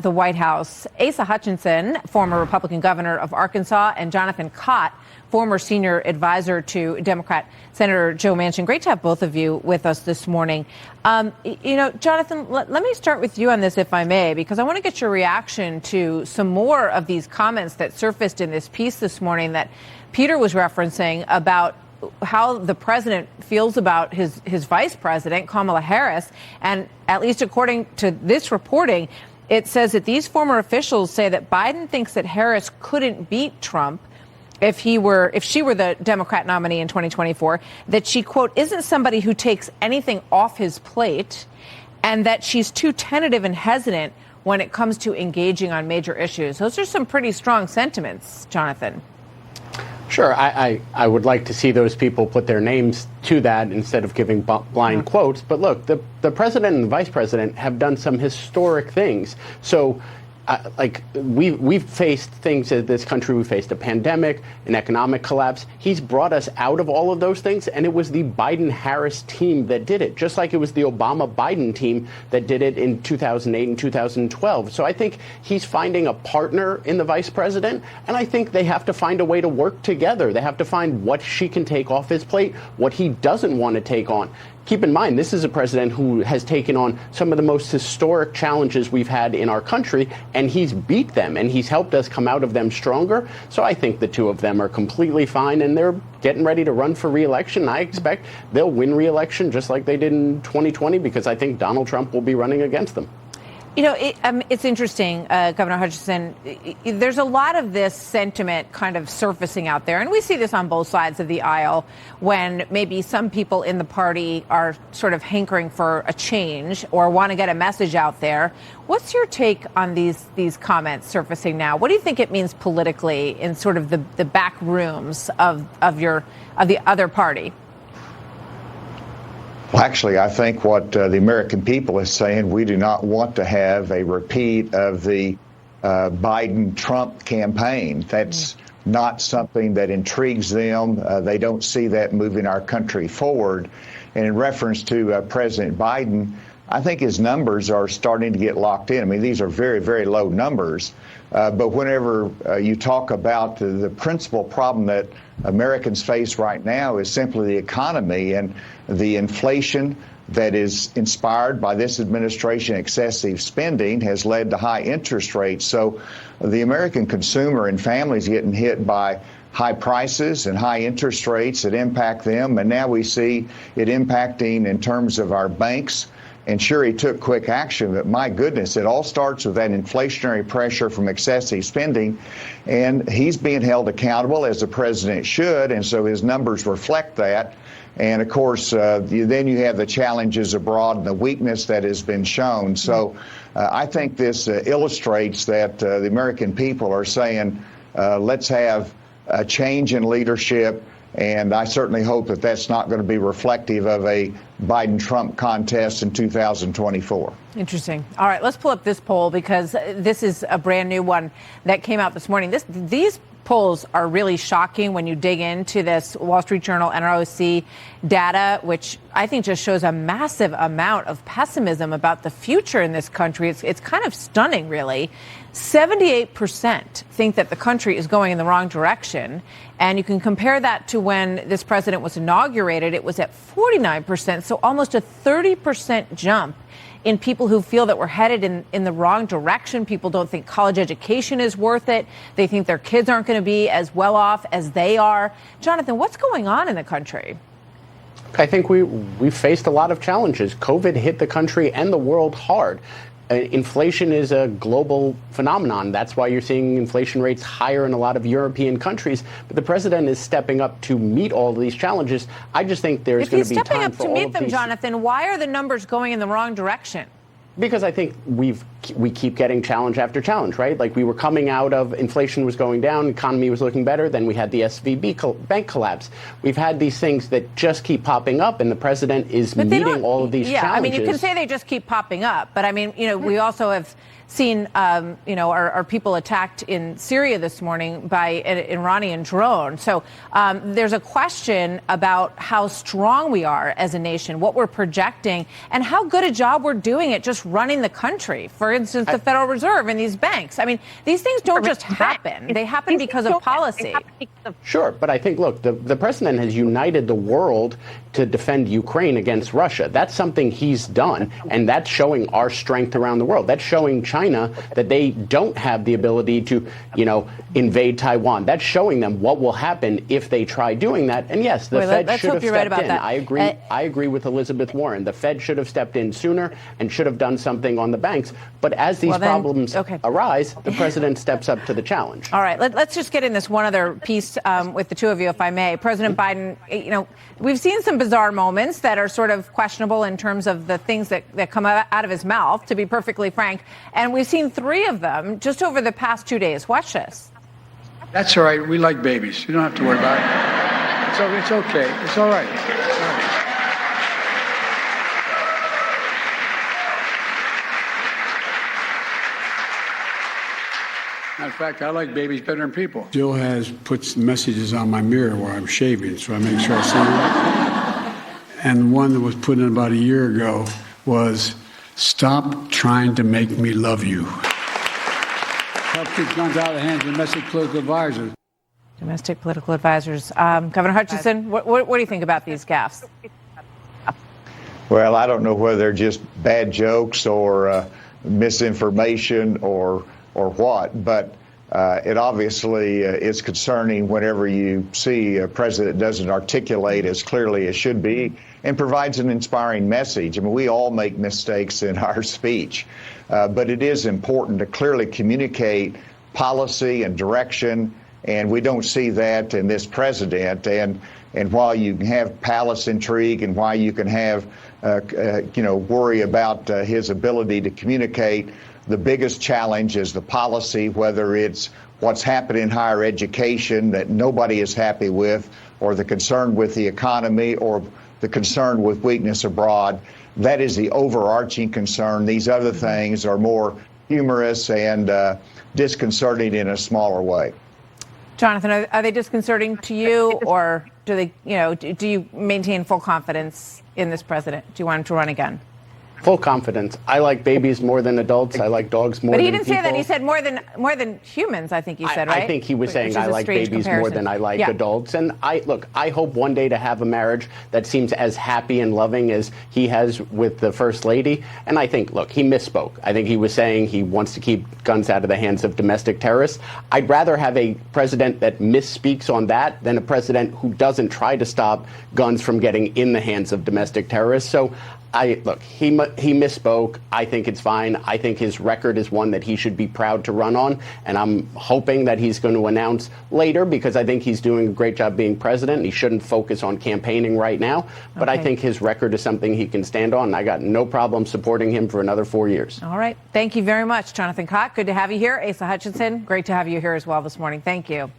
the White House. Asa Hutchinson, former Republican governor of Arkansas, and Jonathan Cott, former senior advisor to Democrat Senator Joe Manchin. Great to have both of you with us this morning. Jonathan, let me start with you on this, if I may, because I want to get your reaction to some more of these comments that surfaced in this piece this morning that Peter was referencing about how the president feels about his vice president, Kamala Harris. And at least according to this reporting, it says that these former officials say that Biden thinks that Harris couldn't beat Trump if she were the Democrat nominee in 2024, that she, quote, isn't somebody who takes anything off his plate, and that she's too tentative and hesitant when it comes to engaging on major issues. Those are some pretty strong sentiments, Jonathan. Sure. I would like to see those people put their names to that instead of giving blind quotes. But look, the president and the vice president have done some historic things. So we've faced things in this country. We faced a pandemic, an economic collapse. He's brought us out of all of those things. And it was the Biden-Harris team that did it, just like it was the Obama-Biden team that did it in 2008 and 2012. So I think he's finding a partner in the vice president. And I think they have to find a way to work together. They have to find what she can take off his plate, what he doesn't want to take on. Keep in mind, this is a president who has taken on some of the most historic challenges we've had in our country, and he's beat them, and he's helped us come out of them stronger. So I think the two of them are completely fine, and they're getting ready to run for re-election. I expect they'll win re-election just like they did in 2020, because I think Donald Trump will be running against them. You know, it's interesting, Governor Hutchinson. There's a lot of this sentiment kind of surfacing out there, and we see this on both sides of the aisle when maybe some people in the party are sort of hankering for a change or want to get a message out there. What's your take on these comments surfacing now? What do you think it means politically in sort of the back rooms of the other party? Well, actually, I think what the American people is saying, we do not want to have a repeat of the Biden-Trump campaign. That's not something that intrigues them. They don't see that moving our country forward. And in reference to President Biden, I think his numbers are starting to get locked in. I mean, these are very, very low numbers. But whenever you talk about the principal problem that Americans face right now is simply the economy and the inflation that is inspired by this administration. Excessive spending has led to high interest rates. So the American consumer and families getting hit by high prices and high interest rates that impact them. And now we see it impacting in terms of our banks. And sure, he took quick action, but my goodness, it all starts with that inflationary pressure from excessive spending. And he's being held accountable, as the president should, and so his numbers reflect that. And of course, then you have the challenges abroad and the weakness that has been shown. So I think this illustrates that the American people are saying, let's have a change in leadership. And I certainly hope that that's not going to be reflective of a Biden-Trump contest in 2024. Interesting. All right, let's pull up this poll because this is a brand new one that came out this morning. These polls are really shocking when you dig into this Wall Street Journal NROC data, which I think just shows a massive amount of pessimism about the future in this country. It's kind of stunning, really. 78% think that the country is going in the wrong direction. And you can compare that to when this president was inaugurated. It was at 49%, so almost a 30% jump in people who feel that we're headed in the wrong direction. People don't think college education is worth it. They think their kids aren't going to be as well off as they are. Jonathan, what's going on in the country? I think we faced a lot of challenges. COVID hit the country and the world hard. Inflation is a global phenomenon. That's why you're seeing inflation rates higher in a lot of European countries. But the president is stepping up to meet all of these challenges. I just think there's going to be time for all of these. If he's stepping up to meet them, Jonathan, why are the numbers going in the wrong direction? Because I think we keep getting challenge after challenge, right? Like we were coming out of inflation was going down, economy was looking better, then we had the SVB bank collapse. We've had these things that just keep popping up, and the president is meeting all of these challenges. I mean, you can say they just keep popping up, but I mean, we also have seen, our people attacked in Syria this morning by an Iranian drone. So there's a question about how strong we are as a nation, what we're projecting, and how good a job we're doing at just running the country. For instance, the Federal Reserve and these banks. I mean, these things don't just happen. They happen because of policy. Sure, but I think, look, the president has united the world to defend Ukraine against Russia. That's something he's done, and that's showing our strength around the world. That's showing China that they don't have the ability to, invade Taiwan. That's showing them what will happen if they try doing that. And yes, the Fed should have stepped in. I agree with Elizabeth Warren. The Fed should have stepped in sooner and should have done something on the banks. But as these problems arise, the president steps up to the challenge. All right, let's just get in this one other piece with the two of you, if I may. President Biden, we've seen some bizarre moments that are sort of questionable in terms of the things that come out of his mouth, to be perfectly frank. And we've seen 3 of them just over the past 2 days. Watch this. That's all right. We like babies. You don't have to worry about it. It's okay. It's all right. It's all right. Matter of fact, I like babies better than people. Jill has put messages on my mirror while I'm shaving, so I make sure I see them. And one that was put in about a year ago was, "Stop trying to make me love you." Help keep guns out of the hands of domestic political advisors. Domestic political advisors. Governor Hutchinson, what do you think about these gaffes? Well, I don't know whether they're just bad jokes or misinformation or what, but it obviously is concerning whenever you see a president doesn't articulate as clearly as should be and provides an inspiring message. I mean, we all make mistakes in our speech, but it is important to clearly communicate policy and direction, and we don't see that in this president. And while you can have palace intrigue and while you can have, worry about his ability to communicate, the biggest challenge is the policy, whether it's what's happening in higher education that nobody is happy with, or the concern with the economy, or the concern with weakness abroad. That is the overarching concern. These other things are more humorous and disconcerting in a smaller way. Jonathan, are they disconcerting to you, or do they, do you maintain full confidence in this president? Do you want him to run again? Full confidence. I like babies more than adults. I like dogs more than people. But he didn't say that. He said more than humans, I think he said, right? I think he was saying I like babies more than I like adults. And I hope one day to have a marriage that seems as happy and loving as he has with the First Lady. And I think, he misspoke. I think he was saying he wants to keep guns out of the hands of domestic terrorists. I'd rather have a president that misspeaks on that than a president who doesn't try to stop guns from getting in the hands of domestic terrorists. So he misspoke. I think it's fine. I think his record is one that he should be proud to run on. And I'm hoping that he's going to announce later, because I think he's doing a great job being president. He shouldn't focus on campaigning right now. But I think his record is something he can stand on. I got no problem supporting him for another 4 years. All right. Thank you very much, Jonathan Cott. Good to have you here. Asa Hutchinson, great to have you here as well this morning. Thank you.